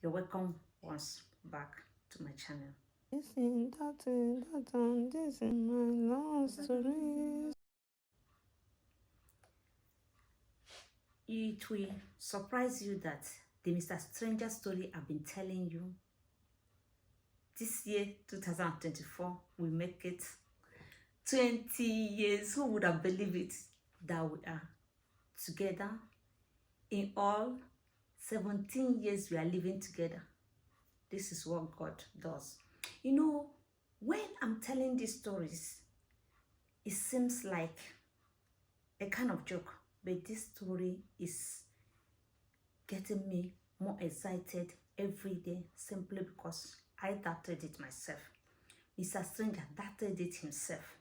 You're welcome once back to my channel. This is my love story. It will surprise you that the Mr. Stranger story I've been telling you this year, 2024, we make it 20 years. Who would have believed it that we are together? In all, 17 years we are living together. This is what God does. You know, when I'm telling these stories, it seems like a kind of joke, but this story is getting me more excited every day simply because I doubted it myself. Mr. Stranger doubted it himself.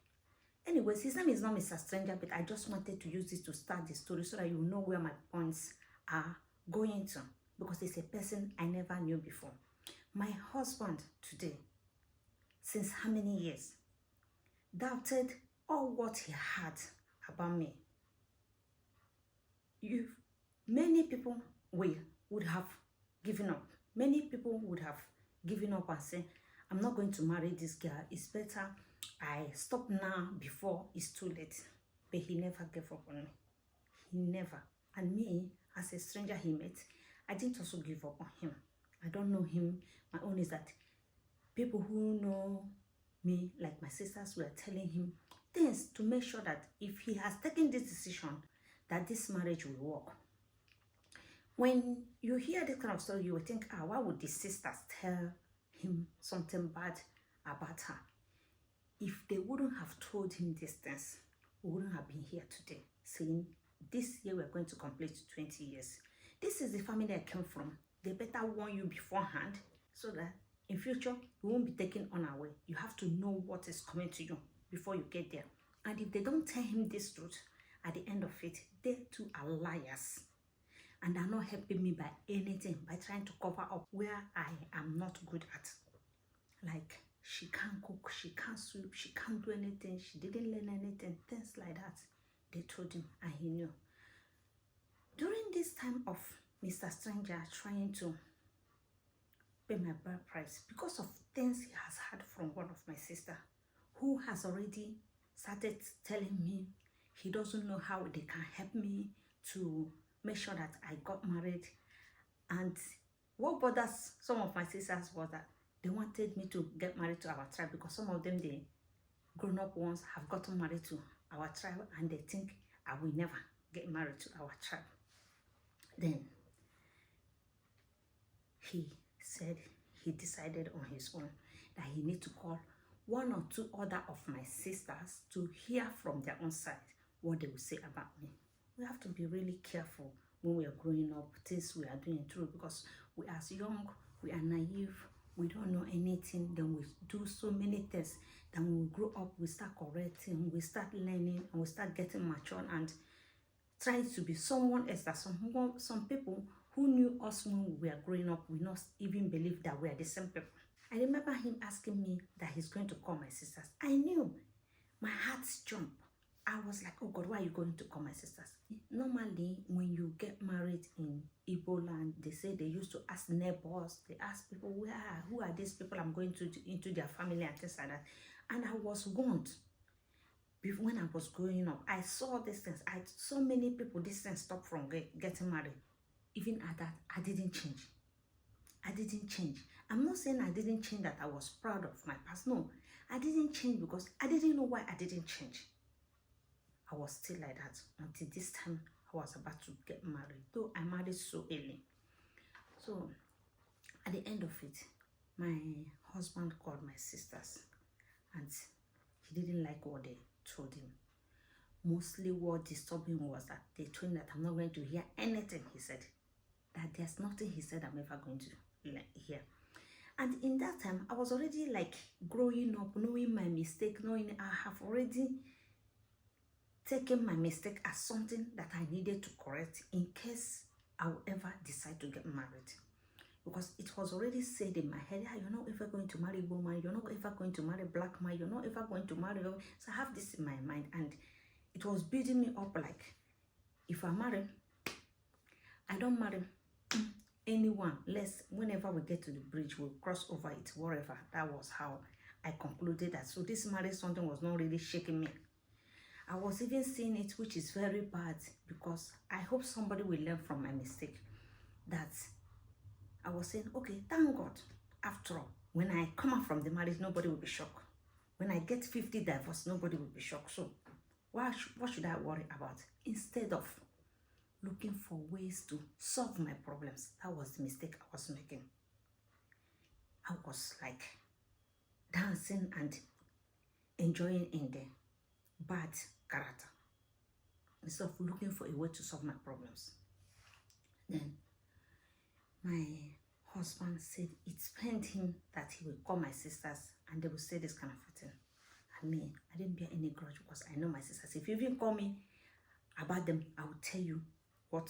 Anyways, his name is not Mr. Stranger, but I just wanted to use this to start the story so that you know where my points are going to, because it's a person I never knew before. My husband today, since how many years, doubted all what he had about me. Many people would have given up. Many people would have given up and said, I'm not going to marry this girl. It's better I stop now before it's too late. But he never gave up on me. He never. And me, as a stranger he met, I didn't also give up on him. I don't know him. My own is that people who know me, like my sisters, were telling him things to make sure that if he has taken this decision, that this marriage will work. When you hear this kind of story, you will think, why would the sisters tell him something bad about her? If they wouldn't have told him these things, we wouldn't have been here today saying this year we're going to complete 20 years. This is the family I came from. They better warn you beforehand so that in future you won't be taken unaware. You have to know what is coming to you before you get there. And if they don't tell him this truth, at the end of it, they too are liars. And are not helping me by anything, by trying to cover up where I am not good at. Like, she can't cook, she can't sweep, she can't do anything, she didn't learn anything, things like that. They told him and he knew. During this time of Mr. Stranger trying to pay my birth price because of things he has heard from one of my sisters, who has already started telling me he doesn't know how they can help me to make sure that I got married. And what bothers some of my sisters was that they wanted me to get married to our tribe, because some of them, the grown-up ones, have gotten married to our tribe and they think I will never get married to our tribe. Then he said he decided on his own that he need to call one or two other of my sisters to hear from their own side what they will say about me. We have to be really careful when we are growing up, things we are doing through, because we are young, we are naive, we don't know anything, then we do so many things. Then when we grow up, we start correcting, we start learning, and we start getting mature and trying to be someone else. That some people who knew us when we were growing up will not even believe that we are the same people. I remember him asking me that he's going to call my sisters. I knew. My heart jumped. I was like, oh God, why are you going to call my sisters? Normally, when you get married in Igbo land, they say they used to ask neighbors, they ask people, who are these people I'm going to into their family and things like that. And I was warned. When I was growing up, I saw these things. I saw many people, this thing stopped from getting married. Even at that, I didn't change. I didn't change. I'm not saying I didn't change that I was proud of my past. No, I didn't change because I didn't know why I didn't change. I was still like that until this time I was about to get married, though I married so early. So at the end of it, my husband called my sisters and he didn't like what they told him. Mostly what disturbed him was that they told him that I'm not going to hear anything he said, that there's nothing he said I'm ever going to hear. And in that time, I was already like growing up, knowing my mistake, knowing I have already taken my mistake as something that I needed to correct in case I would ever decide to get married. Because it was already said in my head, you're not ever going to marry a woman, you're not ever going to marry a black man, you're not ever going to marry a woman. So I have this in my mind, and it was building me up like, if I marry, I don't marry. anyone. Whenever we get to the bridge, we'll cross over it, wherever. That was how I concluded that. So this marriage something was not really shaking me. I was even seeing it, which is very bad, because I hope somebody will learn from my mistake. That I was saying, okay, thank God. After all, when I come out from the marriage, nobody will be shocked. When I get 50 divorce, nobody will be shocked. So what should I worry about? Instead of looking for ways to solve my problems, that was the mistake I was making. I was like dancing and enjoying in the bad character instead of looking for a way to solve my problems. Then my husband said it pained him that he will call my sisters and they will say this kind of thing. And me, I didn't bear any grudge because I know my sisters. If you even call me about them, I will tell you what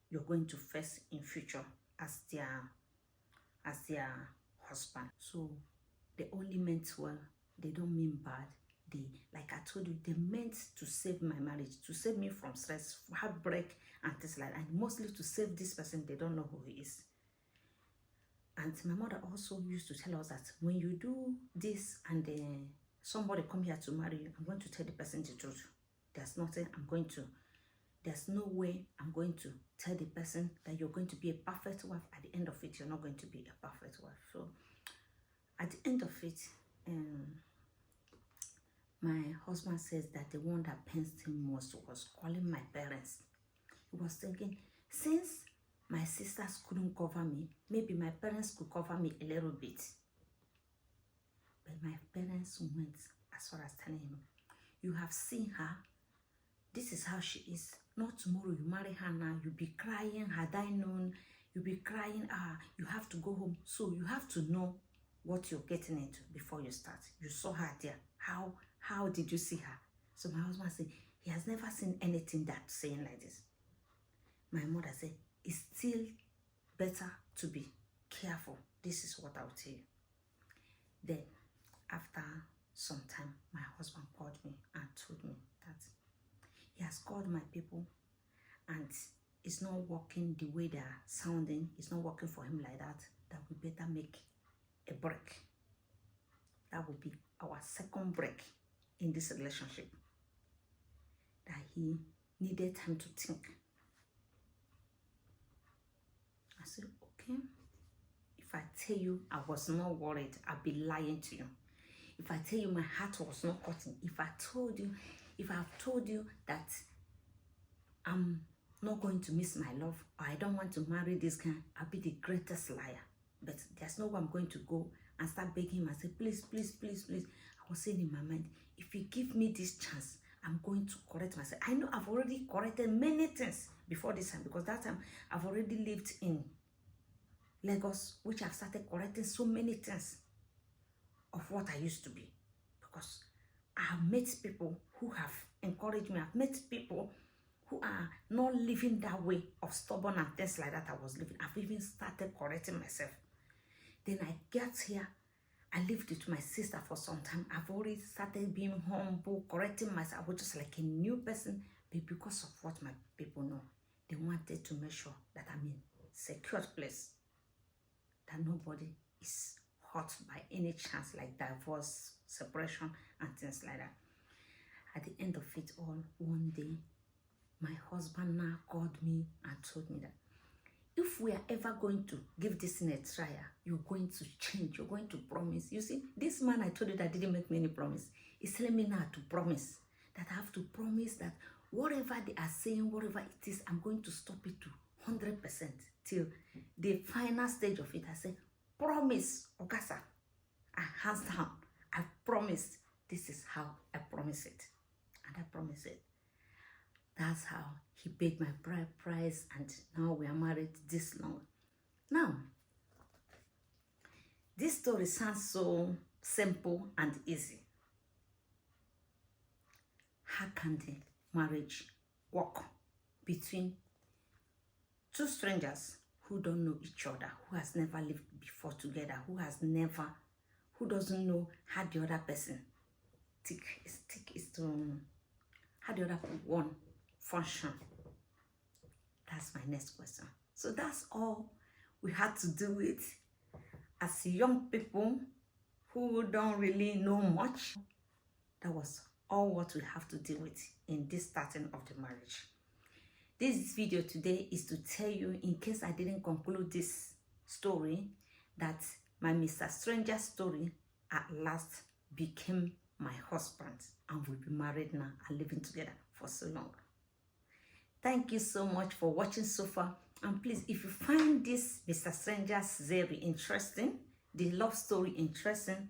you're going to face in future as their husband. So they only meant well. They don't mean bad. They, like I told you, they meant to save my marriage, to save me from stress, heartbreak, and things like that. And mostly to save this person. They don't know who he is. And my mother also used to tell us that when you do this and somebody come here to marry you, I'm going to tell the person the truth. There's no way I'm going to tell the person that you're going to be a perfect wife. At the end of it, you're not going to be a perfect wife. So at the end of it, my husband says that the one that pains him most was calling my parents. He was thinking, since my sisters couldn't cover me, maybe my parents could cover me a little bit. But my parents went as far as telling him, you have seen her. This is how she is. Not tomorrow you marry her now. You'll be crying, had I known. You'll be crying, you have to go home. So you have to know what you're getting into before you start. You saw her there. How did you see her? So my husband said, he has never seen anything that's saying like this. My mother said, it's still better to be careful. This is what I'll tell you. Then, after some time, my husband called me and told me that he has called my people and it's not working the way they are sounding. It's not working for him like that. That we better make a break. That will be our second break in this relationship. That he needed time to think. I said, okay. If I tell you I was not worried, I'll be lying to you. If I tell you my heart was not cutting, if I've told you that I'm not going to miss my love, or I don't want to marry this guy, I'll be the greatest liar. But there's no way I'm going to go and start begging him and say, please, please, please, please. I was saying in my mind, if you give me this chance, I'm going to correct myself. I know I've already corrected many things before this time, because that time I've already lived in Lagos, which I've started correcting so many things of what I used to be. Because I have met people who have encouraged me. I've met people who are not living that way of stubborn and things like that I was living. I've even started correcting myself. Then I get here. I lived with my sister for some time. I've already started being humble, correcting myself. I was just like a new person. But because of what my people know, they wanted to make sure that I'm in a secure place. That nobody is hurt by any chance like divorce, separation, and things like that. At the end of it all, one day, my husband now called me and told me that if we are ever going to give this in a trial, you're going to change, you're going to promise. You see, this man I told you that didn't make me any promise, he's telling me now to promise, that I have to promise that whatever they are saying, whatever it is, I'm going to stop it to 100% till the final stage of it. I said, promise, Okasa. I hands down. I promised. This is how I promise it. And I promise it. That's how he paid my bride price, and now we are married this long. Now, this story sounds so simple and easy. How can the marriage work between two strangers who don't know each other, who has never lived before together, who doesn't know how the other person how the other one function? That's my next question. So that's all we had to do with as young people who don't really know much. That was all what we have to deal with in this starting of the marriage. This video today is to tell you, in case I didn't conclude this story, that my Mr. Stranger story at last became my husband, and we'll be married now and living together for so long. Thank you so much for watching so far, and please, if you find this Mr. Stranger's very interesting, the love story interesting,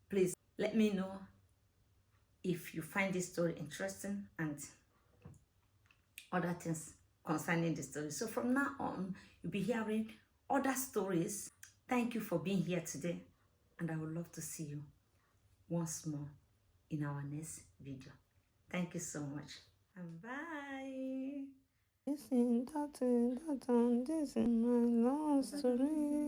please let me know if you find this story interesting and other things concerning the story. So from now on, you'll be hearing other stories. Thank you for being here today, and I would love to see you once more in our next video. Thank you so much, and bye. This is my love story.